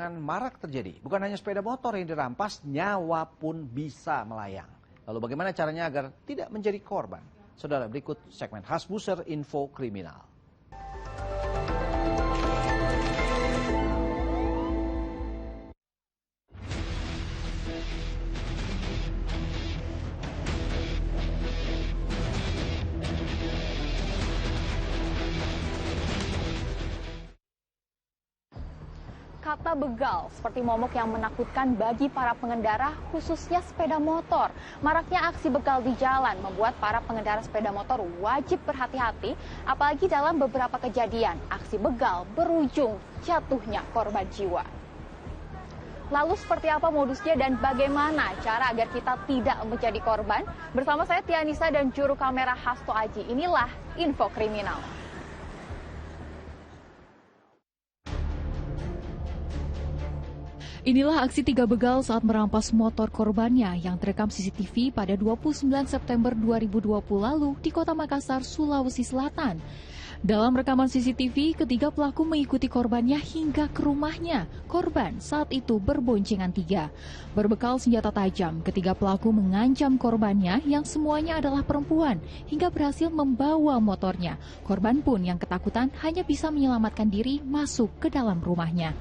belakangan marak terjadi. Bukan hanya sepeda motor yang dirampas, nyawa pun bisa melayang. Lalu bagaimana caranya agar tidak menjadi korban? Saudara, berikut segmen khas Buser Info Kriminal. Kata begal seperti momok yang menakutkan bagi para pengendara, khususnya sepeda motor. Maraknya aksi begal di jalan membuat para pengendara sepeda motor wajib berhati-hati, apalagi dalam beberapa kejadian aksi begal berujung jatuhnya korban jiwa. Lalu seperti apa modusnya dan bagaimana cara agar kita tidak menjadi korban? Bersama saya Tianisa dan juru kamera Hasto Aji, inilah Info Kriminal. Inilah aksi 3 begal saat merampas motor korbannya yang terekam CCTV pada 29 September 2020 lalu di Kota Makassar, Sulawesi Selatan. Dalam rekaman CCTV, ketiga pelaku mengikuti korbannya hingga ke rumahnya. Korban saat itu berboncengan 3. Berbekal senjata tajam, ketiga pelaku mengancam korbannya yang semuanya adalah perempuan hingga berhasil membawa motornya. Korban pun yang ketakutan hanya bisa menyelamatkan diri masuk ke dalam rumahnya.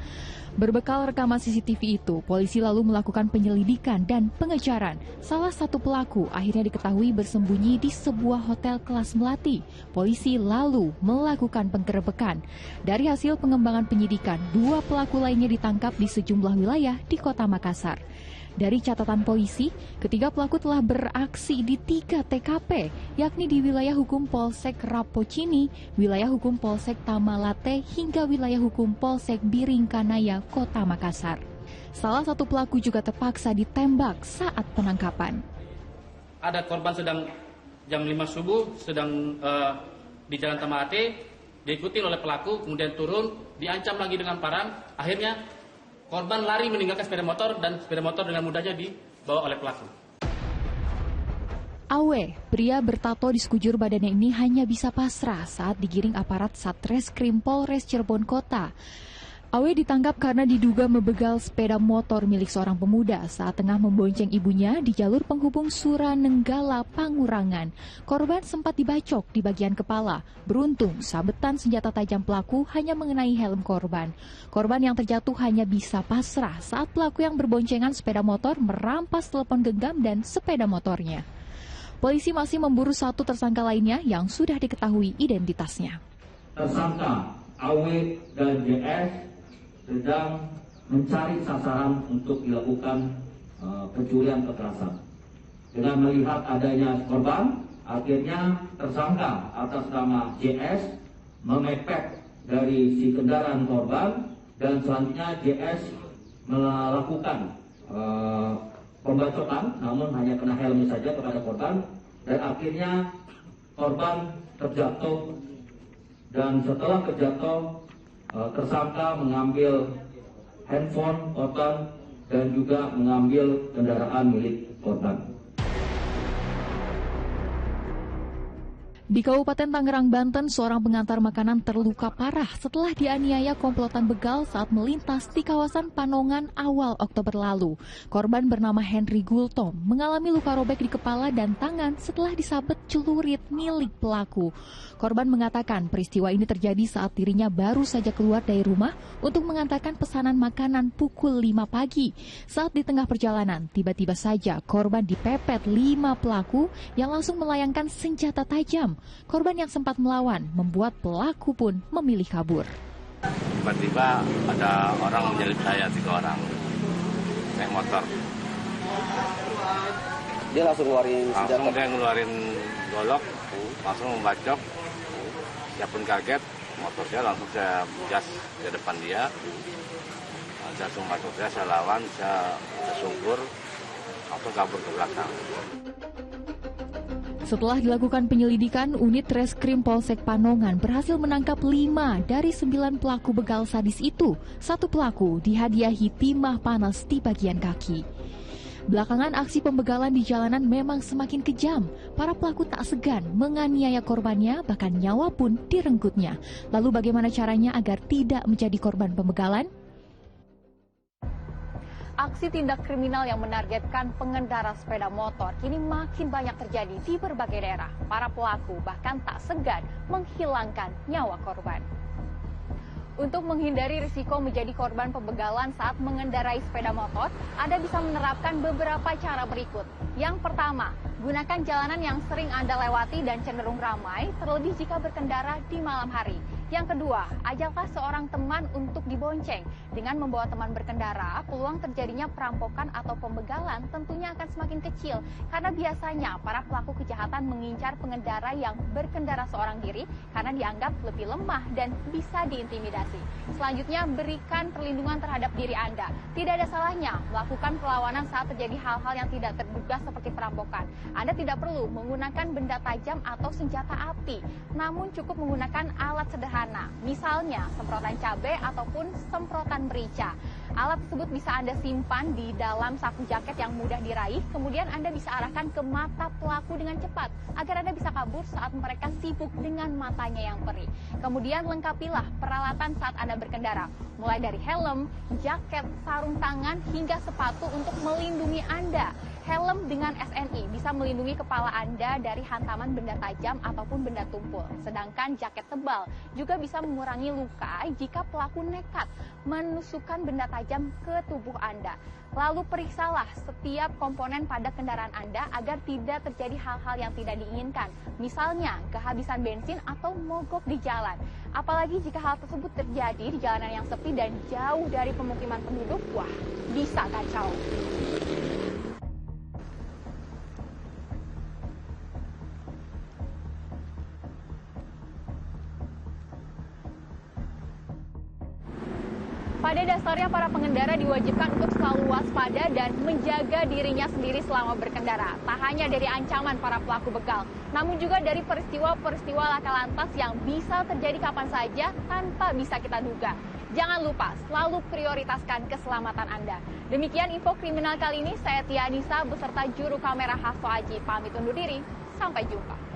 Berbekal rekaman CCTV itu, polisi lalu melakukan penyelidikan dan pengejaran. Salah satu pelaku akhirnya diketahui bersembunyi di sebuah hotel kelas melati. Polisi lalu melakukan penggerebekan. Dari hasil pengembangan penyidikan, 2 pelaku lainnya ditangkap di sejumlah wilayah di Kota Makassar. Dari catatan polisi, ketiga pelaku telah beraksi di 3 TKP, yakni di wilayah hukum Polsek Rapocini, wilayah hukum Polsek Tamalate, hingga wilayah hukum Polsek Biringkanaya, Kota Makassar. Salah satu pelaku juga terpaksa ditembak saat penangkapan. Ada korban sedang jam 5 subuh, sedang di Jalan Tamalate, diikuti oleh pelaku, kemudian turun, diancam lagi dengan parang, akhirnya korban lari meninggalkan sepeda motor dan sepeda motor dengan mudahnya dibawa oleh pelaku. Awe, pria bertato di sekujur badannya ini hanya bisa pasrah saat digiring aparat Satreskrim Polres Cirebon Kota. Awe ditangkap karena diduga membegal sepeda motor milik seorang pemuda saat tengah membonceng ibunya di jalur penghubung Suranenggala, Pangurangan. Korban sempat dibacok di bagian kepala. Beruntung, sabetan senjata tajam pelaku hanya mengenai helm korban. Korban yang terjatuh hanya bisa pasrah saat pelaku yang berboncengan sepeda motor merampas telepon genggam dan sepeda motornya. Polisi masih memburu 1 tersangka lainnya yang sudah diketahui identitasnya. Tersangka Awe dan JS sedang mencari sasaran untuk dilakukan pencurian kekerasan. Dengan melihat adanya korban, akhirnya tersangka atas nama JS memepet dari si kendaraan korban dan selanjutnya JS melakukan pembacokan, namun hanya kena helmnya saja kepada korban, dan akhirnya korban terjatuh. Dan setelah terjatuh, tersangka mengambil handphone korban dan juga mengambil kendaraan milik korban. Di Kabupaten Tangerang, Banten, seorang pengantar makanan terluka parah setelah dianiaya komplotan begal saat melintas di kawasan Panongan awal Oktober lalu. Korban bernama Henry Gultom mengalami luka robek di kepala dan tangan setelah disabet celurit milik pelaku. Korban mengatakan peristiwa ini terjadi saat dirinya baru saja keluar dari rumah untuk mengantarkan pesanan makanan pukul 5 pagi. Saat di tengah perjalanan, tiba-tiba saja korban dipepet 5 pelaku yang langsung melayangkan senjata tajam. Korban yang sempat melawan membuat pelaku pun memilih kabur. Tiba-tiba ada orang menyelip saya, 3 orang naik motor. Dia langsung ngeluarin senjata? Langsung dia ngeluarin golok, langsung membacok. Saya pun kaget, motor saya langsung saya gas ke depan dia. Saya langsung masuk, saya lawan, saya sungkur, langsung kabur ke belakang. Setelah dilakukan penyelidikan, unit Reskrim Polsek Panongan berhasil menangkap 5 dari 9 pelaku begal sadis itu. 1 pelaku dihadiahi timah panas di bagian kaki. Belakangan aksi pembegalan di jalanan memang semakin kejam. Para pelaku tak segan menganiaya korbannya, bahkan nyawa pun direnggutnya. Lalu bagaimana caranya agar tidak menjadi korban pembegalan? Aksi tindak kriminal yang menargetkan pengendara sepeda motor kini makin banyak terjadi di berbagai daerah. Para pelaku bahkan tak segan menghilangkan nyawa korban. Untuk menghindari risiko menjadi korban pembegalan saat mengendarai sepeda motor, Anda bisa menerapkan beberapa cara berikut. Yang pertama, gunakan jalanan yang sering Anda lewati dan cenderung ramai, terlebih jika berkendara di malam hari. Yang kedua, ajaklah seorang teman untuk dibonceng. Dengan membawa teman berkendara, peluang terjadinya perampokan atau pembegalan tentunya akan semakin kecil. Karena biasanya para pelaku kejahatan mengincar pengendara yang berkendara seorang diri karena dianggap lebih lemah dan bisa diintimidasi. Selanjutnya, berikan perlindungan terhadap diri Anda. Tidak ada salahnya melakukan perlawanan saat terjadi hal-hal yang tidak terduga seperti perampokan. Anda tidak perlu menggunakan benda tajam atau senjata api, namun cukup menggunakan alat sederhana, misalnya semprotan cabai ataupun semprotan merica. Alat tersebut bisa Anda simpan di dalam saku jaket yang mudah diraih, kemudian Anda bisa arahkan ke mata pelaku dengan cepat, agar Anda bisa kabur saat mereka sibuk dengan matanya yang perih. Kemudian lengkapilah peralatan saat Anda berkendara, mulai dari helm, jaket, sarung tangan, hingga sepatu untuk melindungi Anda. Helm dengan SNI bisa melindungi kepala Anda dari hantaman benda tajam ataupun benda tumpul. Sedangkan jaket tebal juga bisa mengurangi luka jika pelaku nekat menusukkan benda tajam ke tubuh Anda. Lalu periksalah setiap komponen pada kendaraan Anda agar tidak terjadi hal-hal yang tidak diinginkan. Misalnya kehabisan bensin atau mogok di jalan. Apalagi jika hal tersebut terjadi di jalanan yang sepi dan jauh dari pemukiman penduduk, wah, bisa kacau. Pada dasarnya para pengendara diwajibkan untuk selalu waspada dan menjaga dirinya sendiri selama berkendara. Tak hanya dari ancaman para pelaku begal, namun juga dari peristiwa-peristiwa laka lantas yang bisa terjadi kapan saja tanpa bisa kita duga. Jangan lupa selalu prioritaskan keselamatan Anda. Demikian info kriminal kali ini, saya Tia Anissa beserta juru kamera Hasto Aji pamit undur diri. Sampai jumpa.